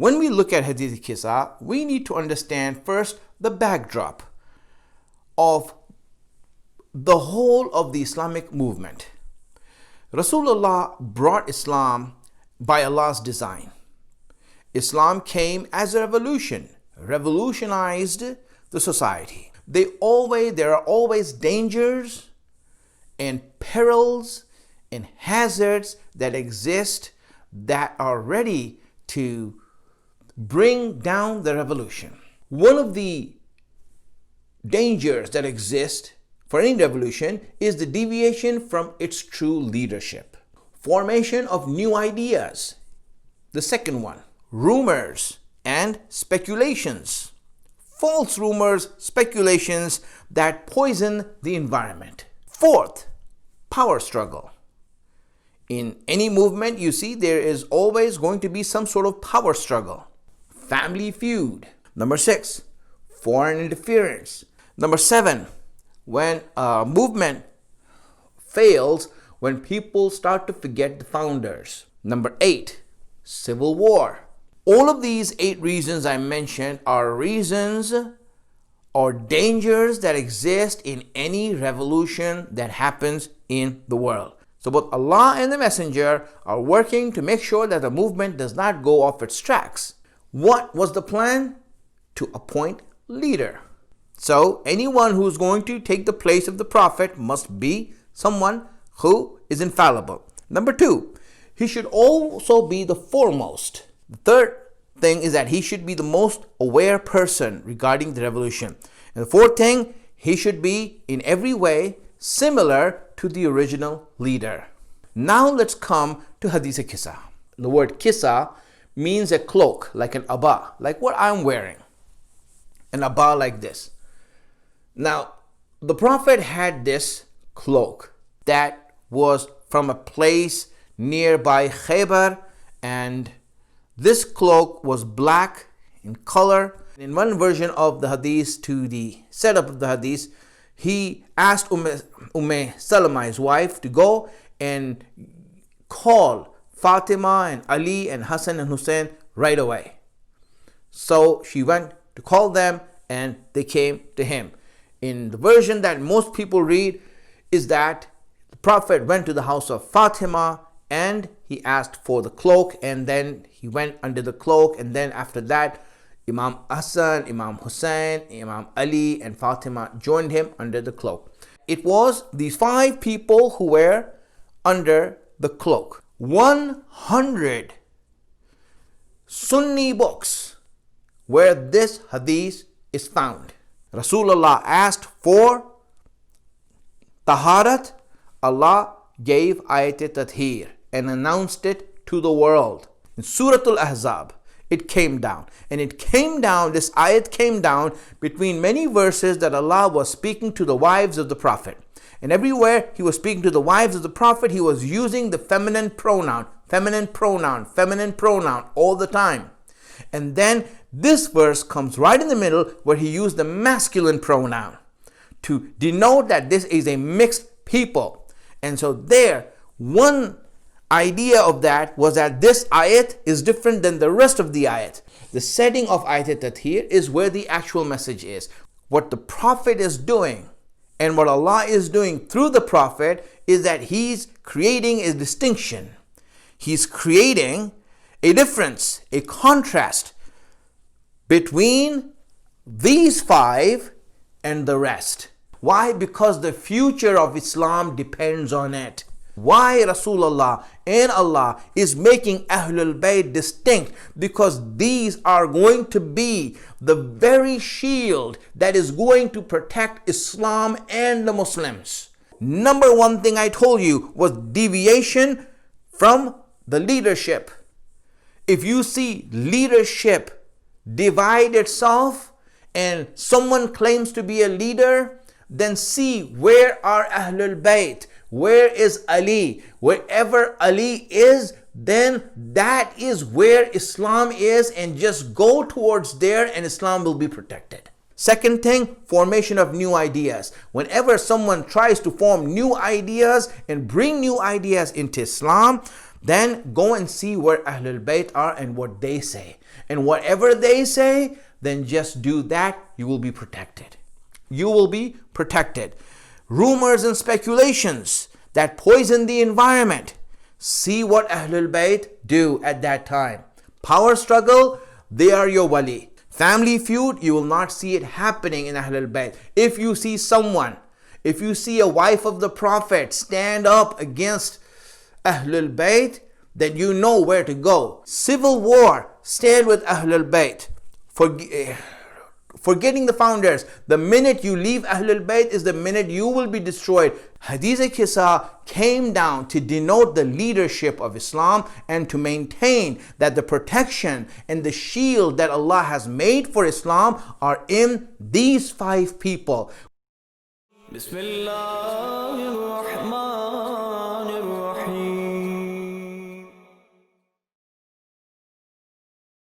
When we look at Hadith-e-Kisa, we need to understand first the backdrop of the whole of the Islamic movement. Rasulullah brought Islam by Allah's design. Islam came as a revolution, revolutionized the society. There are always dangers and perils and hazards that exist that are ready to bring down the revolution. One of the dangers that exist for any revolution is the deviation from its true leadership. Formation of new ideas. The second one, rumors and speculations. False rumors, speculations that poison the environment. Fourth, power struggle. In any movement, you see there is always going to be some sort of power struggle. Family feud. Number 6, foreign interference. Number 7, when a movement fails, when people start to forget the founders. Number 8, civil war. All of these 8 reasons I mentioned are reasons or dangers that exist in any revolution that happens in the world. So both Allah and the Messenger are working to make sure that the movement does not go off its tracks. What was the plan? To appoint leader. So anyone who's going to take the place of the Prophet must be someone who is infallible. Number 2, he should also be the foremost. The third thing is that he should be the most aware person regarding the revolution. And the fourth thing, he should be in every way similar to the original leader. Now let's come to Hadith-e-Kisa. The word Kisa means a cloak, like an ʿAbāʾ, like what I'm wearing. An ʿAbāʿ like this. Now, the Prophet had this cloak that was from a place nearby Khaybar, and this cloak was black in color. In one version of the hadith, to the setup of the hadith, he asked Salama, his wife, to go and call Fatimah and Ali and Hassan and Husayn right away. So she went to call them and they came to him. In the version that most people read is that the Prophet went to the house of Fatimah and he asked for the cloak, and then he went under the cloak, and then after that Imam Hassan, Imam Husayn, Imam Ali and Fatimah joined him under the cloak. It was these 5 people who were under the cloak. 100 Sunni books where this hadith is found. Rasulullah asked for taharat. Allah gave ayat-e-tathir and announced it to the world. In Surah al-Ahzab, it came down. And it came down, this ayat came down between many verses that Allah was speaking to the wives of the Prophet. And everywhere he was speaking to the wives of the Prophet, he was using the feminine pronoun all the time. And then this verse comes right in the middle where he used the masculine pronoun to denote that this is a mixed people. And so there, one idea of that was that this ayat is different than the rest of the ayat. The setting of ayat-e-tathir is where the actual message is. What the Prophet is doing and what Allah is doing through the Prophet is that he's creating a distinction. He's creating a difference, a contrast between these 5 and the rest. Why? Because the future of Islam depends on it. Why Rasulullah and Allah is making Ahlul Bayt distinct? Because these are going to be the very shield that is going to protect Islam and the Muslims. Number 1 thing I told you was deviation from the leadership. If you see leadership divide itself and someone claims to be a leader, then see where are Ahlul Bayt. Where is Ali? Wherever Ali is, then that is where Islam is, and just go towards there and Islam will be protected. Second thing, formation of new ideas. Whenever someone tries to form new ideas and bring new ideas into Islam, Then go and see where Ahlul Bayt are and what they say. And whatever they say, then just do that. You will be protected. You will be protected. Rumors and speculations that poison the environment. See what Ahlul Bayt do at that time. Power struggle, they are your wali. Family feud, you will not see it happening in Ahlul Bayt. If you see someone, if you see a wife of the Prophet stand up against Ahlul Bayt, then you know where to go. Civil war, stand with Ahlul Bayt. Forgetting the founders, the minute you leave Ahlul Bayt is the minute you will be destroyed. Hadith-e-Kisa came down to denote the leadership of Islam and to maintain that the protection and the shield that Allah has made for Islam are in these 5 people. Bismillahir Rahmanir